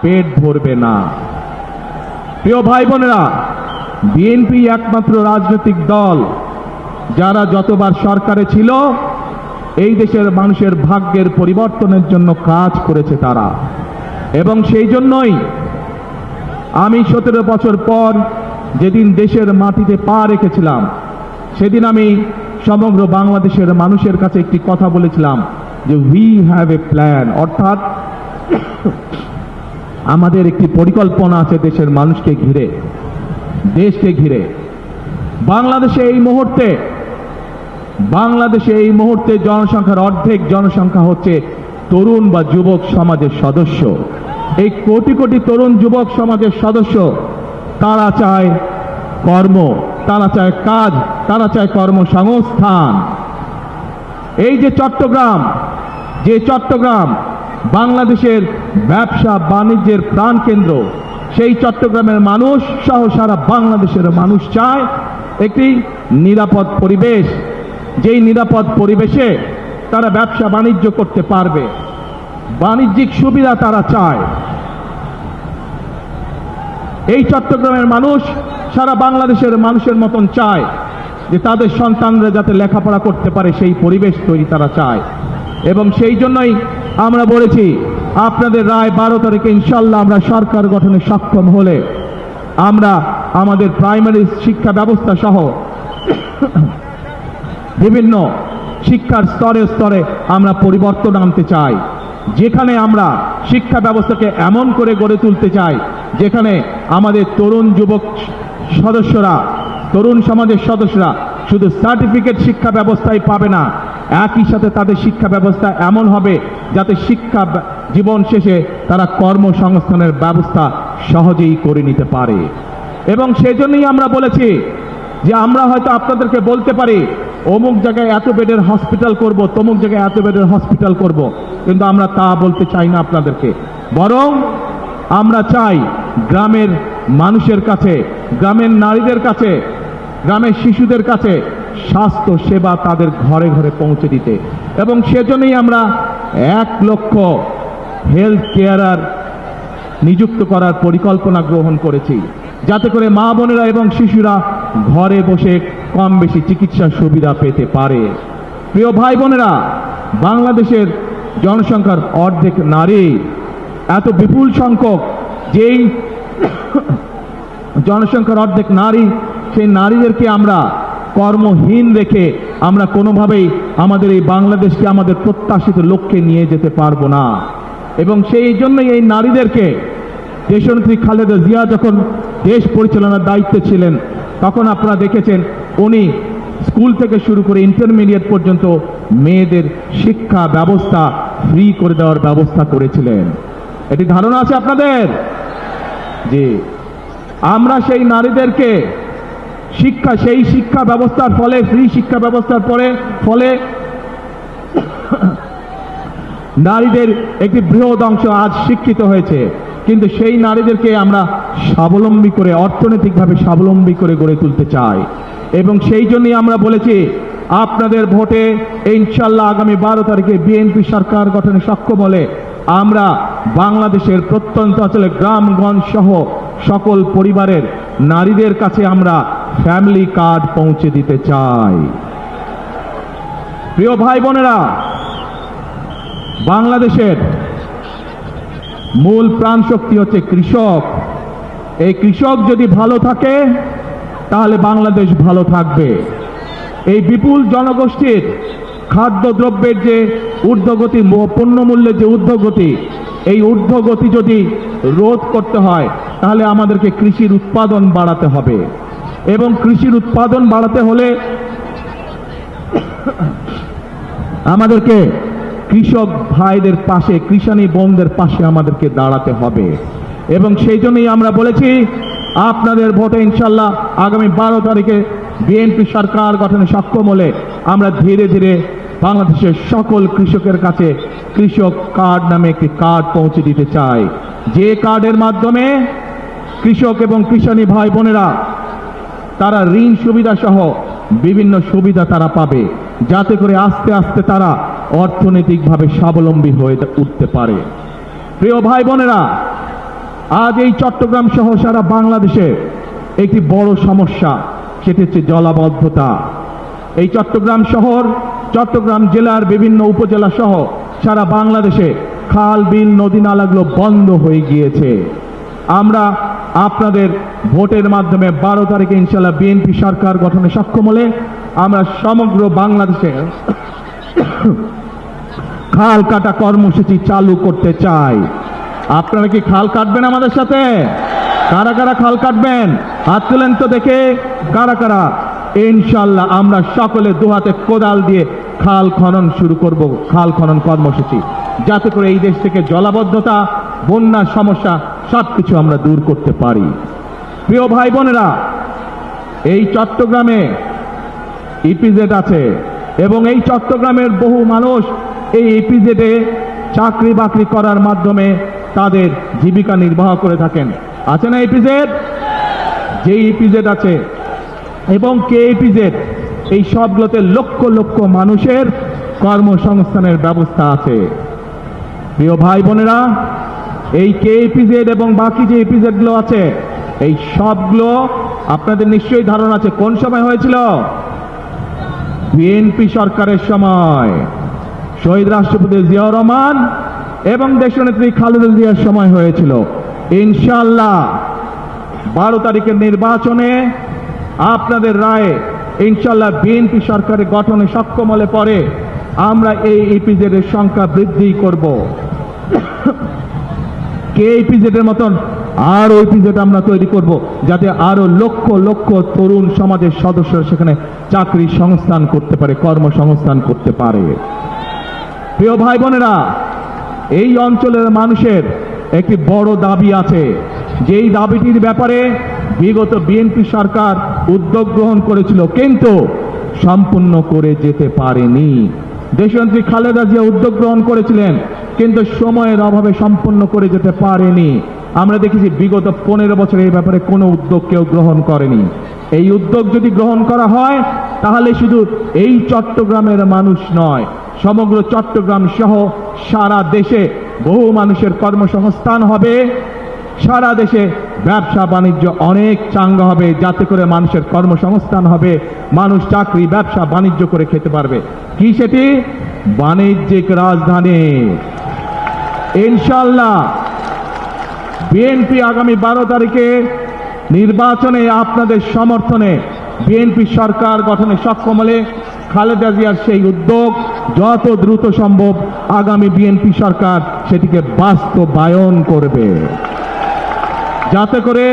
পেট ভরবে না। প্রিয় ভাই বোনেরা, বিএনপি একমাত্র রাজনৈতিক দল যারা যতবার সরকারে ছিল এই দেশের মানুষের ভাগ্যের পরিবর্তনের জন্য কাজ করেছে তারা। এবং সেই জন্যই আমি 17 বছর পর যেদিন দেশের মাটিতে পা রেখেছিলাম সেদিন আমি সমগ্র বাংলাদেশের মানুষের কাছে একটি কথা বলেছিলাম যে উই হ্যাভ এ প্ল্যান, অর্থাৎ আমাদের একটি পরিকল্পনা আছে দেশের মানুষকে ঘিরে, দেশকে ঘিরে। বাংলাদেশে এই মুহূর্তে জনসংখ্যার অর্ধেক জনসংখ্যা হচ্ছে তরুণ বা যুবক সমাজের সদস্য। এই কোটি কোটি তরুণ যুবক সমাজের সদস্য তারা চায় কর্ম, তারা চায় কাজ, তারা চায় কর্মসংস্থান। এই যে চট্টগ্রাম বাংলাদেশের ব্যবসা বাণিজ্যের প্রাণকেন্দ্র, সেই চট্টগ্রামের মানুষ সহ সারা বাংলাদেশের মানুষ চায় একটি নিরাপদ পরিবেশ, যেই নিরাপদ পরিবেশে তারা ব্যবসা বাণিজ্য করতে পারবে, বাণিজ্যিক সুবিধা তারা চায়। এই চট্টগ্রামের মানুষ সারা বাংলাদেশের মানুষের মতন চায় যে তাদের সন্তানরা যাতে লেখাপড়া করতে পারে, সেই পরিবেশ তৈরি তারা চায়। এবং সেই জন্যই আমরা বলেছি আপনাদের রায় 12 তারিখে ইনশাল্লাহ আমরা সরকার গঠনে সক্ষম হলে আমরা আমাদের প্রাইমারি শিক্ষা ব্যবস্থা সহ বিভিন্ন শিক্ষার স্তরে স্তরে আমরা পরিবর্তন আনতে চাই, যেখানে আমরা শিক্ষা ব্যবস্থাকে এমন করে গড়ে তুলতে চাই যেখানে আমাদের তরুণ যুবক সদস্যরা, তরুণ সমাজের সদস্যরা শুধু সার্টিফিকেট শিক্ষা ব্যবস্থাই পাবে না, একই সাথে তাদের শিক্ষা ব্যবস্থা এমন হবে যাতে শিক্ষা জীবন শেষে তারা কর্মসংস্থানের ব্যবস্থা সহজেই করে নিতে পারে। এবং সেজন্যই আমরা বলেছি যে আমরা হয়তো আপনাদেরকে বলতে পারি অমুক জায়গায় এত বেডের হসপিটাল করব, তমুক জায়গায় এত বেডের হসপিটাল করব, কিন্তু আমরা তা বলতে চাই না আপনাদেরকে। বরং আমরা চাই গ্রামের মানুষের কাছে, গ্রামের নারীদের কাছে, গ্রামের শিশুদের কাছে স্বাস্থ্য সেবা তাদের ঘরে ঘরে পৌঁছে দিতে। এবং সেজন্যই আমরা 1 লক্ষ হেলথ কেয়ারার নিযুক্ত করার পরিকল্পনা গ্রহণ করেছি, যাতে করে মা বোনেরা এবং শিশুরা ঘরে বসে কম বেশি চিকিৎসা সুবিধা পেতে পারে। প্রিয় ভাই বোনেরা, বাংলাদেশের জনসংখ্যার অর্ধেক নারী, এত বিপুল সংখ্যক যেই জনসংখ্যার অর্ধেক নারী, সেই নারীদেরকে আমরা কর্মহীন রেখে আমরা কোনোভাবেই আমাদের এই বাংলাদেশকে আমাদের প্রত্যাশিত লক্ষ্যে নিয়ে যেতে পারবো না। এবং সেই জন্যই এই নারীদেরকে দেশনেত্রী খালেদা জিয়া যখন দেশ পরিচালনার দায়িত্বে ছিলেন তখন আপনারা দেখেছেন উনি স্কুল থেকে শুরু করে ইন্টারমিডিয়েট পর্যন্ত মেয়েদের শিক্ষা ব্যবস্থা ফ্রি করে দেওয়ার ব্যবস্থা করেছিলেন। এটি ধারণা আছে আপনাদের? যে আমরা সেই নারীদেরকে সেই শিক্ষা ব্যবস্থার ফলে, ফ্রি শিক্ষা ব্যবস্থার ফলে নারীদের একটি বৃহৎ অংশ আজ শিক্ষিত হয়েছে, কিন্তু সেই নারীদেরকে আমরা স্বাবলম্বী করে, অর্থনৈতিকভাবে স্বাবলম্বী করে গড়ে তুলতে চাই। এবং সেই জন্যই আমরা বলেছি আপনাদের ভোটে ইনশাল্লাহ আগামী 12 তারিখে বিএনপি সরকার গঠনে সক্ষম হলে আমরা বাংলাদেশের প্রত্যন্ত অঞ্চলে গ্রামগঞ্জ সহ সকল পরিবারের নারীদের কাছে আমরা ফ্যামিলি কার্ড পৌঁছে দিতে চাই। প্রিয় ভাই বোনেরা, বাংলাদেশের মূল প্রাণ শক্তি হচ্ছে কৃষক। এই কৃষক যদি ভালো থাকে তাহলে বাংলাদেশ ভালো থাকবে। এই বিপুল জনগোষ্ঠীর খাদ্যদ্রব্যের যে ঊর্ধ্বগতি, পণ্যমূল্যের যে ঊর্ধ্বগতি, এই ঊর্ধ্বগতি যদি রোধ করতে হয় তাহলে আমাদেরকে কৃষির উৎপাদন বাড়াতে হবে। এবং কৃষির উৎপাদন বাড়াতে হলে আমাদেরকে কৃষক ভাইদের পাশে, কৃষানী বোনদের পাশে আমাদেরকে দাঁড়াতে হবে। এবং সেই জন্যই আমরা বলেছি আপনাদের ভোটে ইনশাল্লাহ আগামী 12 তারিখে বিএনপি সরকার গঠনে সক্ষম হলে আমরা ধীরে ধীরে বাংলাদেশের সকল কৃষকের কাছে কৃষক কার্ড নামে একটি কার্ড পৌঁছে দিতে চাই, যে কার্ডের মাধ্যমে কৃষক এবং কৃষানী ভাই বোনেরা তারা ঋণ সুবিধা সহ বিভিন্ন সুবিধা তারা পাবে, যাতে করে আস্তে আস্তে তারা অর্থনৈতিকভাবে স্বাবলম্বী হয়ে উঠতে পারে। প্রিয় ভাই বোনেরা, আজ এই চট্টগ্রাম সহ সারা বাংলাদেশে একটি বড় সমস্যা, সেটি হচ্ছে জলাবদ্ধতা। এই চট্টগ্রাম শহর, চট্টগ্রাম জেলার বিভিন্ন উপজেলা সহ সারা বাংলাদেশে খাল, বিল, নদী, নালাগুলো বন্ধ হয়ে গিয়েছে। আমরা আপনাদের ভোটের মাধ্যমে 12 তারিখে ইনশাআল্লাহ বিএনপি সরকার গঠনে সক্ষম হলে আমরা সমগ্র বাংলাদেশে খাল কাটা কর্মসূচি চালু করতে চাই। আপনারা কি খাল কাটবেন আমাদের সাথে? কারা কারা খাল কাটবেন হাত তুলেন তো দেখে, কারা কারা? ইনশাআল্লাহ আমরা সকলে দুহাতে কোদাল দিয়ে খাল খনন শুরু করব, খাল খনন কর্মসূচি, যাতে করে এই দেশ থেকে জলাবদ্ধতা, বন্যার সমস্যা সবকিছু আমরা দূর করতে পারি। প্রিয় ভাই বোনেরা, এই চট্টগ্রামে ইপিজেড আছে এবং এই চট্টগ্রামের বহু মানুষ এই ইপিজেডে চাকরি বাকরি করার মাধ্যমে তাদের জীবিকা নির্বাহ করে থাকেন। আছে না ইপিজেড? যে ইপিজেড আছে এবং কে ইপিজেড, এই সবগুলোতে লক্ষ লক্ষ মানুষের কর্মসংস্থানের ব্যবস্থা আছে। প্রিয় ভাই বোনেরা, এই কে ইপিজেড এবং বাকি যে ইপিজেডগুলো আছে, এই সবগুলো আপনাদের নিশ্চয়ই ধারণা আছে কোন সময় হয়েছিল? বিএনপি সরকারের সময়, শহীদ রাষ্ট্রপতি জিয়াউর রহমান এবং দেশনেত্রী খালেদা জিয়ার সময় হয়েছিল। ইনশাআল্লাহ 12 তারিখের নির্বাচনে আপনাদের রায়ে ইনশাআল্লাহ বিএনপি সরকারের গঠনে সক্ষম হলে পরে আমরা এই ইপিজেড এর সংখ্যা বৃদ্ধি করব। কে ইপিজেড এর মতন আরো ইপিজেড আমরা তৈরি করব, যাতে আরো লক্ষ লক্ষ তরুণ সমাজের সদস্যরা সেখানে চাকরি সংস্থান করতে পারে, কর্মসংস্থান করতে পারে। প্রিয় ভাই বোনেরা, এই অঞ্চলের মানুষের একটি বড় দাবি আছে, যেই দাবিটির ব্যাপারে বিগত বিএনপি সরকার উদ্যোগ গ্রহণ করেছিল কিন্তু সম্পূর্ণ করে যেতে পারেনি। দেশনেত্রী খালেদা জিয়া উদ্যোগ গ্রহণ করেছিলেন কিন্তু সময়ের অভাবে সম্পূর্ণ করে যেতে পারেনি। আমরা দেখেছি বিগত 15 বছর এই ব্যাপারে কোনো উদ্যোগ কেউ গ্রহণ করেনি। এই উদ্যোগ যদি গ্রহণ করা হয় তাহলে শুধু এই চট্টগ্রামের মানুষ নয়, সমগ্র চট্টগ্রাম সহ সারা দেশে বহু মানুষের কর্মসংস্থান হবে, সারা দেশে ব্যবসা বাণিজ্য অনেক চাঙ্গা হবে, যাতে করে মানুষের কর্মসংস্থান হবে, মানুষ চাকরি ব্যবসা বাণিজ্য করে খেতে পারবে। কি সেটি? বাণিজ্যিক রাজধানী। ইনশাআল্লাহ বিএনপি আগামী 12 তারিখে নির্বাচনে আপনাদের সমর্থনে বিএনপি সরকার গঠনে সক্ষম হলে খালেদা জিয়ার সেই উদ্যোগ যত দ্রুত সম্ভব আগামী বিএনপি সরকার সেটিকে বাস্তবায়ন করবে, যাতে করে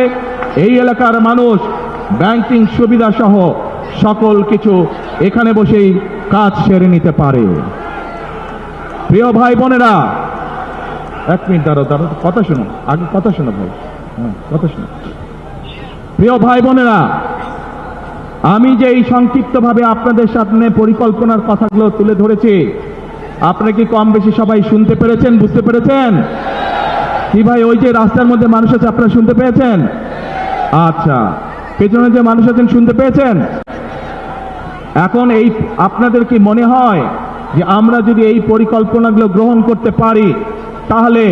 এই এলাকার মানুষ ব্যাংকিং সুবিধা সহ সকল কিছু এখানে বসেই কাজ সেরে নিতে পারে। প্রিয় ভাই বোনেরা, এক মিনিট দাঁড়াও, কথা শুনো, আগে কথা শোনো ভাই, কথা শোনো। প্রিয় ভাই বোনেরা, আমি যে এই সংক্ষিপ্তভাবে আপনাদের সামনে পরিকল্পনার কথাগুলো তুলে ধরেছি, আপনারা কি কম বেশি সবাই শুনতে পেরেছেন, বুঝতে পেরেছেন? কি ভাই, ওই যে রাস্তার মধ্যে মানুষ আছে আপনারা শুনতে পেয়েছেন? আচ্ছা, পেছনে যে মানুষ আছেন শুনতে পেয়েছেন? এখন এই আপনাদের কি মনে হয় যে আমরা যদি এই পরিকল্পনাগুলো গ্রহণ করতে পারি তাহলে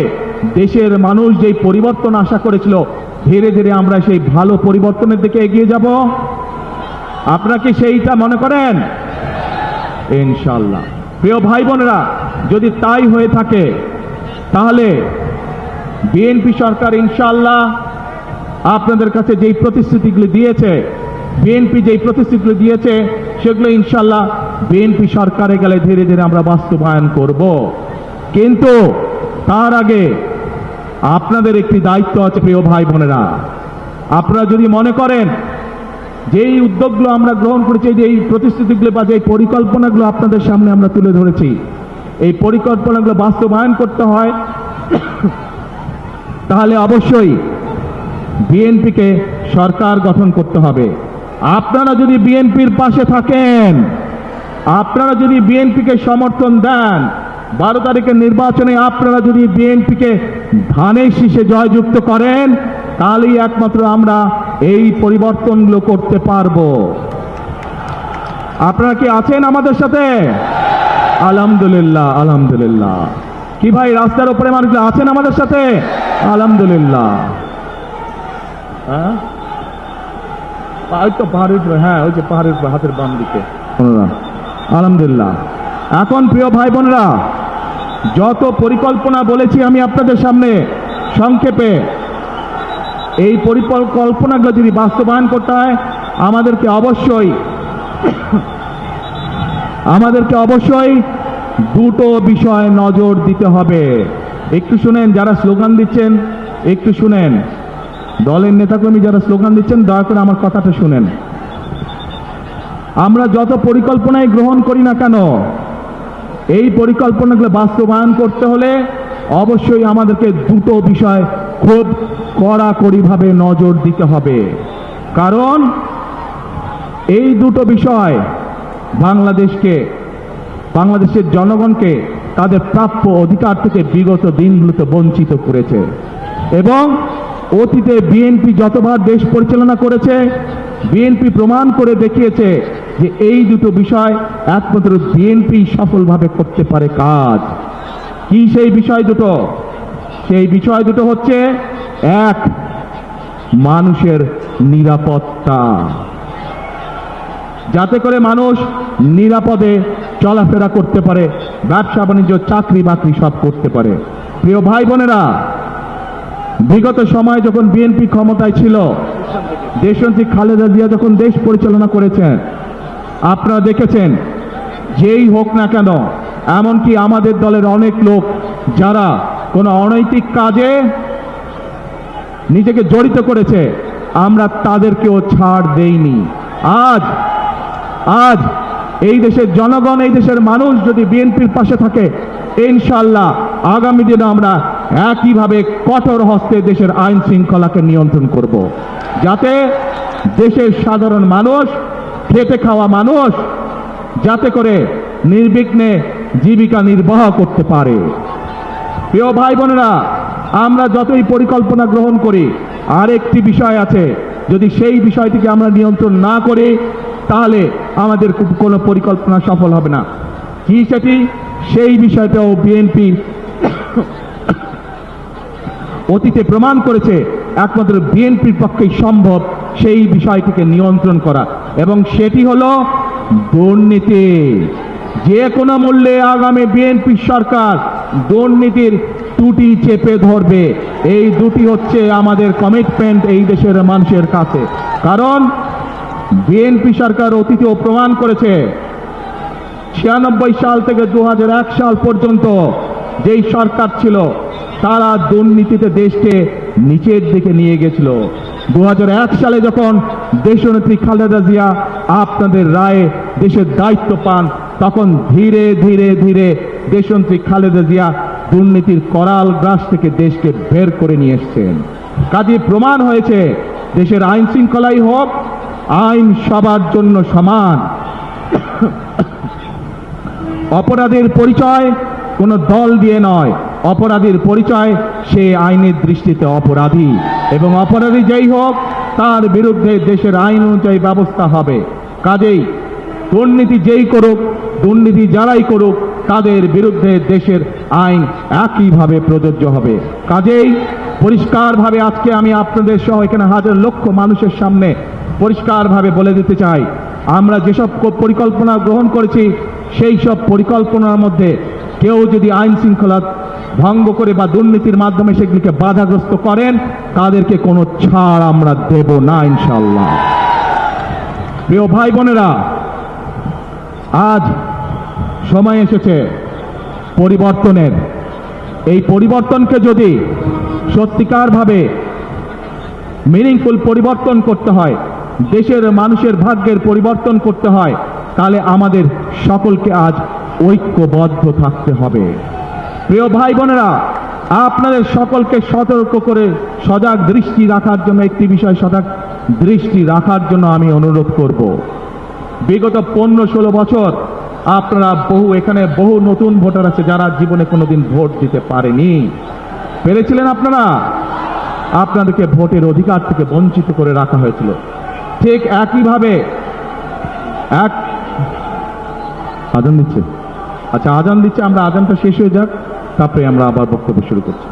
দেশের মানুষ যেই পরিবর্তন আশা করেছিল ধীরে ধীরে আমরা সেই ভালো পরিবর্তনের দিকে এগিয়ে যাব? আপনারা কি সেইটা মনে করেন? ইনশাআল্লাহ। প্রিয় ভাই বোনেরা, যদি তাই হয়ে থাকে তাহলে বিএনপি সরকার ইনশাআল্লাহ আপনাদের কাছে যেই প্রতিশ্রুতিগুলি দিয়েছে, বিএনপি যেই প্রতিশ্রুতিগুলি দিয়েছে সেগুলো ইনশাআল্লাহ বিএনপি সরকারে গেলে ধীরে ধীরে আমরা বাস্তবায়ন করব। কিন্তু তার আগে আপনাদের একটি দায়িত্ব আছে প্রিয় ভাই বোনেরা। আপনারা যদি মনে করেন যেই উদ্যোগগুলো আমরা গ্রহণ করেছি, যে এই প্রতিশ্রুতিগুলো বা যে পরিকল্পনাগুলো আপনাদের সামনে আমরা তুলে ধরেছি, এই পরিকল্পনাগুলো বাস্তবায়ন করতে হয় তাহলে অবশ্যই বিএনপিকে সরকার গঠন করতে হবে। আপনারা যদি বিএনপির পাশে থাকেন, আপনারা যদি বিএনপিকে সমর্থন দেন, 12 তারিখের নির্বাচনে আপনারা যদি বিএনপিকে ধানের শীষে জয়যুক্ত করেন, তাহলেই একমাত্র আমরা এই পরিবর্তনগুলো করতে পারবো। আপনারা কি আছেন আমাদের সাথে? আলহামদুলিল্লাহ, আলহামদুলিল্লাহ। কি ভাই, রাস্তার উপরে মানুষগুলো আছেন আমাদের সাথে? আলহামদুলিল্লাহ। হ্যাঁ, ওই তো পাহাড়ের, হ্যাঁ ওই যে পাহাড়ের হাতের বাম দিকে। আলহামদুলিল্লাহ। এখন প্রিয় ভাই বোনেরা, যত পরিকল্পনা বলেছি আমি আপনাদের সামনে সংক্ষেপে, এই পরিকল্পনাগুলো যদি বাস্তবায়ন করতে হয় আমাদেরকে অবশ্যই দুটো বিষয় নজর দিতে হবে। একটু শুনেন, যারা স্লোগান দিচ্ছেন একটু শুনেন, দলের নেতাকর্মী যারা স্লোগান দিচ্ছেন দয়া করে আমার কথাটা শুনেন। আমরা যত পরিকল্পনাই গ্রহণ করি না কেন, এই পরিকল্পনাগুলো বাস্তবায়ন করতে হলে অবশ্যই আমাদেরকে দুটো বিষয় খুব কড়াকড়িভাবে নজর দিতে হবে। কারণ এই দুটো বিষয় বাংলাদেশের জনগণকে তাদের প্রাপ্য অধিকার থেকে বিগত দিনগুলোতে বঞ্চিত করেছে। এবং অতীতে বিএনপি যতবার দেশ পরিচালনা করেছে, বিএনপি প্রমাণ করে দেখিয়েছে যে এই দুটো বিষয় একমাত্র বিএনপি সফলভাবে করতে পারে কাজ। কি সেই বিষয় দুটো? সেই বিষয় দুটো হচ্ছে, এক, মানুষের নিরাপত্তা, যাতে করে মানুষ নিরাপদে চলাফেরা করতে পারে, ব্যবসা বাণিজ্য, চাকরি বাকরি সব করতে পারে। প্রিয় ভাই বোনেরা, বিগত সময় যখন বিএনপি ক্ষমতায় ছিল, দেশনেত্রী খালেদা জিয়া যখন দেশ পরিচালনা করেছেন, আপনারা দেখেছেন যেই হোক না কেন, এমনকি আমাদের দলের অনেক লোক যারা কোনো অনৈতিক কাজে নিজেকে জড়িত করেছে, আমরা তাদেরকেও ছাড় দেইনি। আজ এই দেশের জনগণ, এই দেশের মানুষ যদি বিএনপির পাশে থাকে, ইনশাআল্লাহ আগামী দিনে আমরা একইভাবে কঠোর হস্তে দেশের আইন শৃঙ্খলাকে নিয়ন্ত্রণ করব, যাতে দেশের সাধারণ মানুষ, খেটে খাওয়া মানুষ যাতে করে নির্বিঘ্নে জীবিকা নির্বাহ করতে পারে। প্রিয় ভাই বোনেরা, আমরা যতই পরিকল্পনা গ্রহণ করি, আরেকটি বিষয় আছে, যদি সেই বিষয়টিকে আমরা নিয়ন্ত্রণ না করি তাহলে আমাদের কোনো পরিকল্পনা সফল হবে না। কি সেটি? সেই বিষয়টাও বিএনপি অতীতে প্রমাণ করেছে একমাত্র বিএনপির পক্ষেই সম্ভব সেই বিষয়টিকে নিয়ন্ত্রণ করা, এবং সেটি হলো দুর্নীতি। যে কোনো মূল্যে আগামী বিএনপি সরকার দুর্নীতির ত্রুটি চেপে ধরবে। এই দুটি হচ্ছে আমাদের কমিটমেন্ট এই দেশের মানুষের কাছে। কারণ বিএনপি সরকার অতীতেও প্রমাণ করেছে, 96 সাল থেকে 2001 সাল পর্যন্ত যেই সরকার ছিল, তারা দুর্নীতিতে দেশকে নিচের দিকে নিয়ে গেছিল। 2001 সালে যখন দেশনেত্রী খালেদা জিয়া আপনাদের রায়ে দেশের দায়িত্ব পান, তখন ধীরে ধীরে ধীরে দেশনেত্রী খালেদা জিয়া দুর্নীতির করাল গ্রাস থেকে দেশকে বের করে নিয়ে এসছেন। কাজে প্রমাণ হয়েছে, দেশের আইন শৃঙ্খলাই হোক, আইন সবার জন্য সমান। অপরাধের পরিচয় কোনো দল দিয়ে নয়, অপরাধীর পরিচয় সে আইনের দৃষ্টিতে অপরাধী, এবং অপরাধী যেই হোক তার বিরুদ্ধে দেশের আইন অনুযায়ী ব্যবস্থা হবে। কাজেই দুর্নীতি যেই করুক, দুর্নীতি যারাই করুক, তাদের বিরুদ্ধে দেশের আইন একইভাবে প্রযোজ্য হবে। কাজেই পরিষ্কারভাবে আজকে আমি আপনাদের সহ এখানে হাজার লক্ষ মানুষের সামনে পরিষ্কারভাবে বলে দিতে চাই, আমরা যেসব পরিকল্পনা গ্রহণ করেছি, সেই সব পরিকল্পনার মধ্যে কেউ যদি আইন শৃঙ্খলা ভঙ্গ করে বা দুর্নীতির মাধ্যমে সেগুলিকে বাধাগ্রস্ত করেন, তাদেরকে কোনো ছাড় আমরা দেব না ইনশাআল্লাহ। প্রিয় ভাই বোনেরা, আজ সময় এসেছে পরিবর্তনের। এই পরিবর্তনকে যদি সত্যিকারভাবে মিনিংফুল পরিবর্তন করতে হয়, দেশের মানুষের ভাগ্যের পরিবর্তন করতে হয়, তাহলে আমাদের সকলকে আজ ঐক্যবদ্ধ থাকতে হবে। প্রিয় ভাই বোনেরা, আপনাদের সকলকে সতর্ক করে সজাগ দৃষ্টি রাখার জন্য, একটি বিষয় সজাগ দৃষ্টি রাখার জন্য আমি অনুরোধ করব। বিগত 15-16 বছর আপনারা এখানে বহু নতুন ভোটার আছে যারা জীবনে কোনোদিন ভোট দিতে পারেনি। পেরেছিলেন আপনারা? আপনাদেরকে ভোটের অধিকার থেকে বঞ্চিত করে রাখা হয়েছিল। ঠিক একইভাবে আজান দিচ্ছে, আচ্ছা আজান দিচ্ছে, আমরা আজানটা শেষ হয়ে যাক, তারপরে আমরা আবার বক্তব্য শুরু করছি।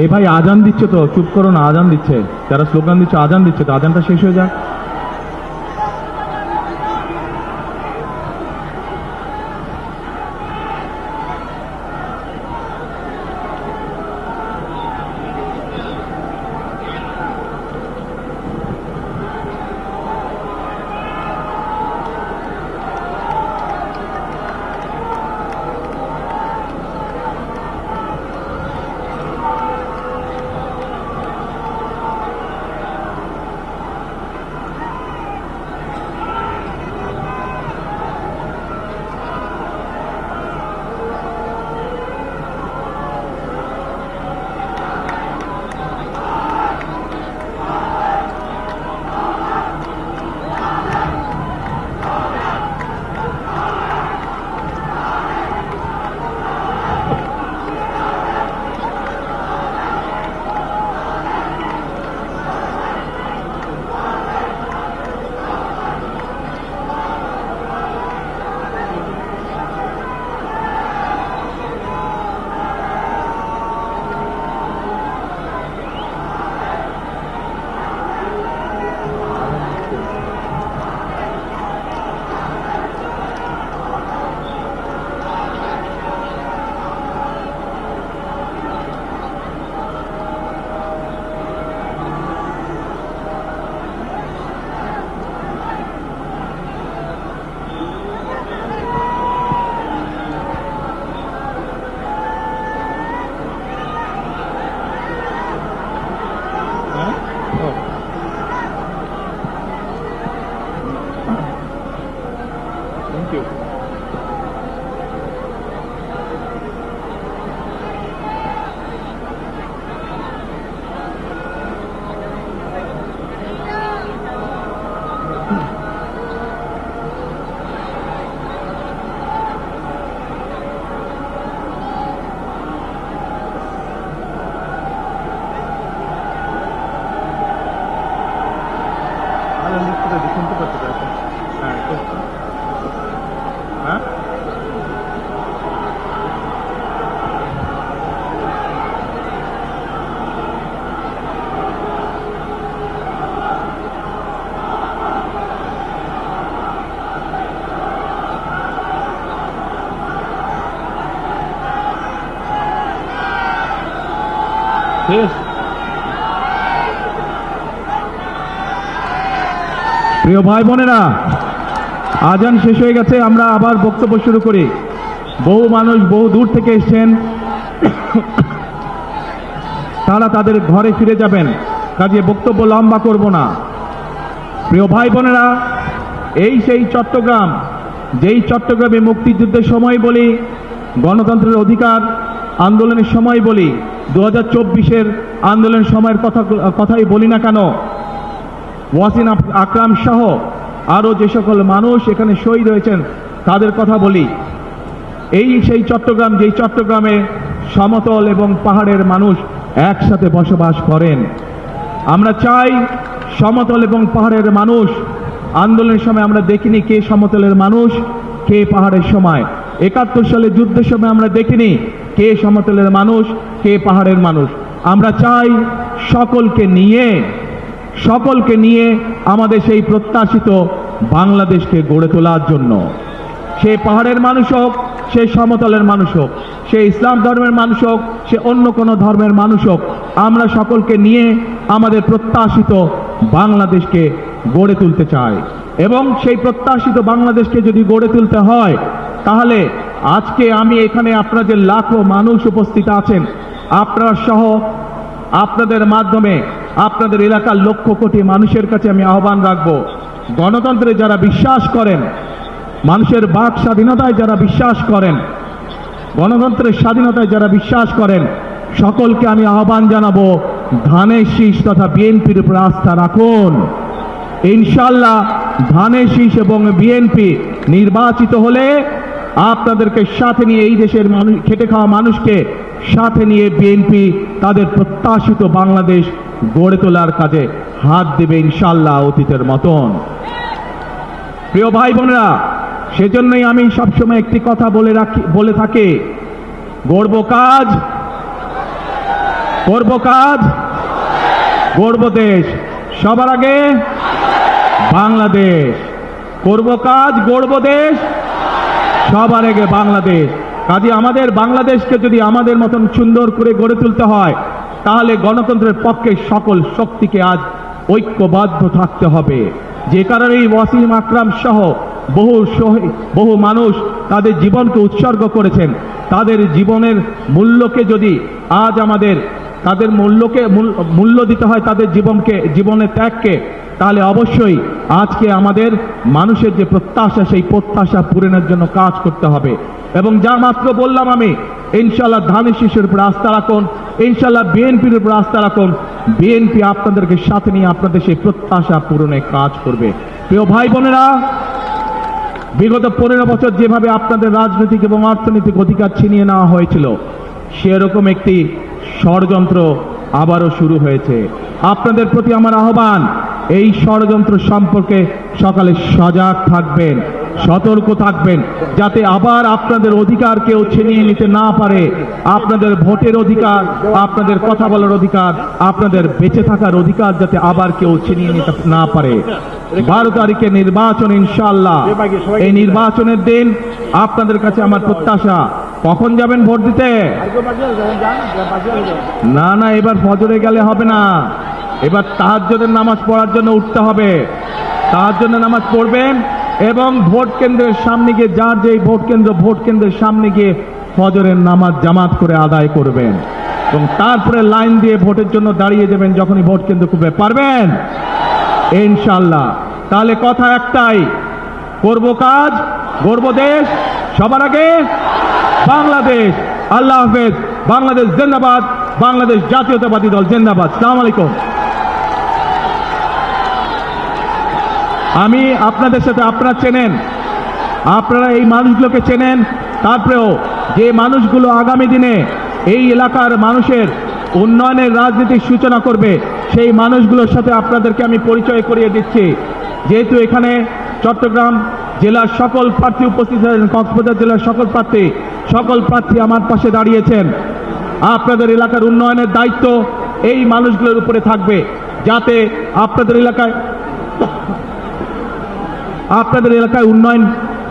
এই ভাই আজান দিচ্ছে তো, চুপ করো না, আজান দিচ্ছে, যারা স্লোগান দিচ্ছে আজান দিচ্ছে তো, আজানটা শেষ হয়ে যাক। প্রিয় ভাই বোনেরা, আজান শেষ হয়ে গেছে, আমরা আবার বক্তব্য শুরু করি। বহু মানুষ বহু দূর থেকে এসেছেন, তারা তাদের ঘরে ফিরে যাবেন, কাজে বক্তব্য লম্বা করব না। প্রিয় ভাই বোনেরা, এই সেই চট্টগ্রাম, যেই চট্টগ্রামে মুক্তিযুদ্ধের সময় বলি, গণতন্ত্রের অধিকার আন্দোলনের সময় বলি, 2024-এর আন্দোলনের সময়ের কথাই বলি না কেন, ওয়াসিম আকরাম সহ আরও যে সকল মানুষ এখানে শহীদ হয়েছেন তাদের কথা বলি। এই সেই চট্টগ্রাম, যেই চট্টগ্রামে সমতল এবং পাহাড়ের মানুষ একসাথে বসবাস করেন। আমরা চাই সমতল এবং পাহাড়ের মানুষ, আন্দোলনের সময় আমরা দেখিনি কে সমতলের মানুষ কে পাহাড়ের সময়, 71 সালে যুদ্ধের সময় আমরা দেখিনি কে সমতলের মানুষ কে পাহাড়ের মানুষ। আমরা চাই সকলকে নিয়ে আমাদের সেই প্রত্যাশিত বাংলাদেশকে গড়ে তোলার জন্য। সে পাহাড়ের মানুষ হোক, সে সমতলের মানুষ হোক, সে ইসলাম ধর্মের মানুষ হোক, সে অন্য কোনো ধর্মের মানুষ হোক, আমরা সকলকে নিয়ে আমাদের প্রত্যাশিত বাংলাদেশকে গড়ে তুলতে চাই। এবং সেই প্রত্যাশিত বাংলাদেশকে যদি গড়ে তুলতে হয়, তাহলে আজকে আমি এখানে আপনারা যে লাখো মানুষ উপস্থিত আছেন, আপনারা সহ আপনাদের মাধ্যমে আপনাদের এলাকার লক্ষ কোটি মানুষের কাছে আমি আহ্বান রাখবো, গণতন্ত্রে যারা বিশ্বাস করেন, মানুষের বাক স্বাধীনতায় যারা বিশ্বাস করেন, গণতন্ত্রের স্বাধীনতায় যারা বিশ্বাস করেন, সকলকে আমি আহ্বান জানাবো, ধানের শীষ তথা বিএনপির উপর আস্থা রাখুন। ইনশাআল্লাহ ধানের শীষ এবং বিএনপি নির্বাচিত হলে আপনাদেরকে সাথে নিয়ে, এই দেশের মানুষ, খেটে খাওয়া মানুষকে সাথে নিয়ে বিএনপি তাদের প্রত্যাশিত বাংলাদেশ গড়ে তোলার কাজে হাত দেবে ইনশাআল্লাহ, অতীতের মতন। প্রিয় ভাই বোনেরা, সেজন্যই আমি সবসময় একটি কথা বলে থাকি, গড়ব কাজ, করব কাজ, গড়ব দেশ। সবার আগে বাংলাদেশ। করব কাজ, গড়ব দেশ, সবার আগে বাংলাদেশ। কাজে আমাদের বাংলাদেশকে যদি আমাদের মতন সুন্দর করে গড়ে তুলতে হয়, তাহলে গণতন্ত্রের পক্ষে সকল শক্তিকে আজ ঐক্যবদ্ধ থাকতে হবে। যে কারণেই ওয়াসিম আকরাম সহ বহু মানুষ তাদের জীবনকে উৎসর্গ করেছেন। তাদের জীবনের মূল্যকে যদি আজ আমাদের তাদের মূল্য দিতে হয়, তাদের জীবনের ত্যাগকে, তাহলে অবশ্যই আজকে আমাদের মানুষের যে প্রত্যাশা, সেই প্রত্যাশা পূরণের জন্য কাজ করতে হবে। এবং যা মাত্র বললাম আমি, ইনশাআল্লাহ ধানের শীষের উপর আস্থা রাখুন, ইনশাআল্লাহ বিএনপির উপর আস্থা রাখুন। বিএনপি আপনাদেরকে সাথে নিয়ে আপনাদের সেই প্রত্যাশা পূরণে কাজ করবে। প্রিয় ভাই বোনেরা, বিগত 15 বছর যেভাবে আপনাদের রাজনৈতিক এবং অর্থনৈতিক অধিকার ছিনিয়ে নেওয়া হয়েছিল, সেরকম একটি ষড়যন্ত্র আবারও শুরু হয়েছে। আপনাদের প্রতি আমার আহ্বান, এই ষড়যন্ত্র সম্পর্কে সকালে সজাগ থাকবেন, সতর্ক থাকবেন, যাতে আবার আপনাদের অধিকার কেউ ছিনিয়ে নিতে না পারে। আপনাদের ভোটের অধিকার, আপনাদের কথা বলার অধিকার, আপনাদের বেঁচে থাকার অধিকার যাতে আবার কেউ ছিনিয়ে নিতে না পারে। 12 তারিখে নির্বাচন, ইনশাআল্লাহ এই নির্বাচনের দিন আপনাদের কাছে আমার প্রত্যাশা, কখন যাবেন ভোট দিতে? না না, এবার ফজরে গেলে হবে না, এবার তাহাজ্জুদের নামাজ পড়ার জন্য উঠতে হবে। তাহাজ্জুদের নামাজ পড়বেন এবং ভোট কেন্দ্রের সামনে গিয়ে, যার যেই ভোট কেন্দ্রের সামনে গিয়ে ফজরের নামাজ জামাত করে আদায় করবেন এবং তারপরে লাইন দিয়ে ভোটের জন্য দাঁড়িয়ে যাবেন যখনই ভোট কেন্দ্র খুঁজবে। পারবেন ইনশাআল্লাহ? তাহলে কথা একটাই, করব কাজ, গড়ব দেশ, সবার আগে বাংলাদেশ। আল্লাহ হাফেজ। বাংলাদেশ জিন্দাবাদ, বাংলাদেশ জাতীয়তাবাদী দল জিন্দাবাদ। আসসালামু আলাইকুম। আমি আপনাদের সাথে, আপনারা চেনেন, আপনারা এই মানুষগুলোকে চেনেন, তারপরেও যে মানুষগুলো আগামী দিনে এই এলাকার মানুষের উন্নয়নের রাজনীতির সূচনা করবে, সেই মানুষগুলোর সাথে আপনাদেরকে আমি পরিচয় করিয়ে দিচ্ছি। যেহেতু এখানে চট্টগ্রাম জেলার সকল প্রার্থী উপস্থিত আছেন, কক্সবাজার জেলার সকল প্রার্থী আমার পাশে দাঁড়িয়েছেন। আপনাদের এলাকার উন্নয়নের দায়িত্ব এই মানুষগুলোর উপরে থাকবে, যাতে আপনাদের এলাকায় উন্নয়ন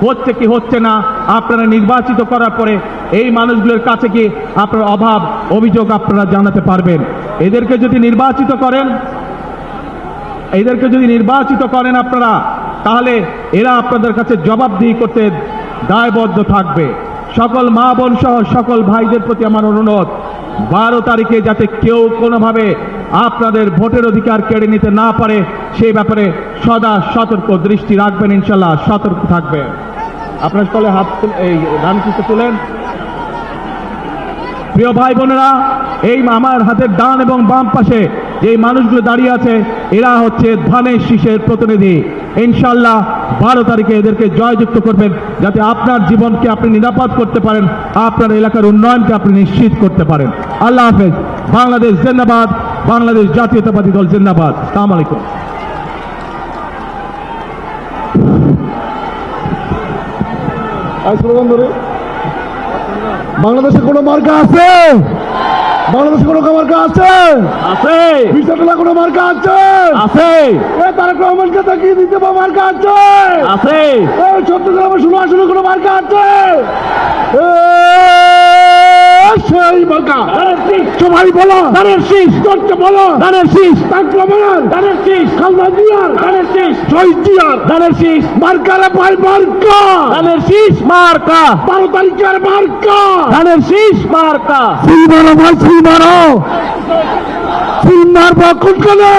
হচ্ছে কি হচ্ছে না, আপনারা নির্বাচিত করার পরে এই মানুষগুলোর কাছে কি আপনার অভাব অভিযোগ আপনারা জানাতে পারবেন। এদেরকে যদি নির্বাচিত করেন আপনারা, তাহলে এরা আপনাদের কাছে জবাবদিহি করতে দায়বদ্ধ থাকবে। সকল মা বোন সহ সকল ভাইদের প্রতি আমার অনুরোধ, 12 তারিখে যাতে কেউ কোনোভাবে আপনাদের ভোটের অধিকার কেড়ে নিতে না পারে, সেই ব্যাপারে সদা সতর্ক দৃষ্টি রাখবেন। ইনশাআল্লাহ সতর্ক থাকবেন। আপনার সকলে হাত এই ডান দিকে তুলেন। প্রিয় ভাই বোনেরা, এই আমার হাতের ডান এবং বাম পাশে যে মানুষগুলো দাঁড়িয়ে আছে, এরা হচ্ছে ধানের শীষের প্রতিনিধি। ইনশাআল্লাহ 12 তারিখে এদেরকে জয়যুক্ত করবেন, যাতে আপনার জীবনকে আপনি নিরাপদ করতে পারেন, আপনার এলাকার উন্নয়নকে আপনি নিশ্চিত করতে পারেন। আল্লাহ হাফেজ। বাংলাদেশ জিন্দাবাদ, বাংলাদেশ জাতীয়তাবাদী দল জিন্দাবাদ। আসসালামু আলাইকুম। বাংলাদেশে কোনো মার্কা আছে? বাংলাদেশে কোনো মার্কা আছে? আছে বিশাটলা কোনো মার্কা আছে? আছে তারেক রহমানকে তাকিয়ে দিতে মার্কা আছে? আছে চট্টগ্রামে 16 আসনে কোনো মার্কা আছে? সেই মার্কা সবাই বলো, ধানের শীষ চর্চা বলো, ধানের শীষ তারেক রহমান, ধানের শীষ খালেদা জিয়ার, ধানের শীষ শহীদ জিয়ার, ধানের শীষ মার্কারে ভাই মার্কা, ধানের শীষ মার্কা 12 তারিখের মার্কা, ধানের শীষ মার্কা। সিল মারো ভাই, সিল মারো, সিল মারবো কোনখানে?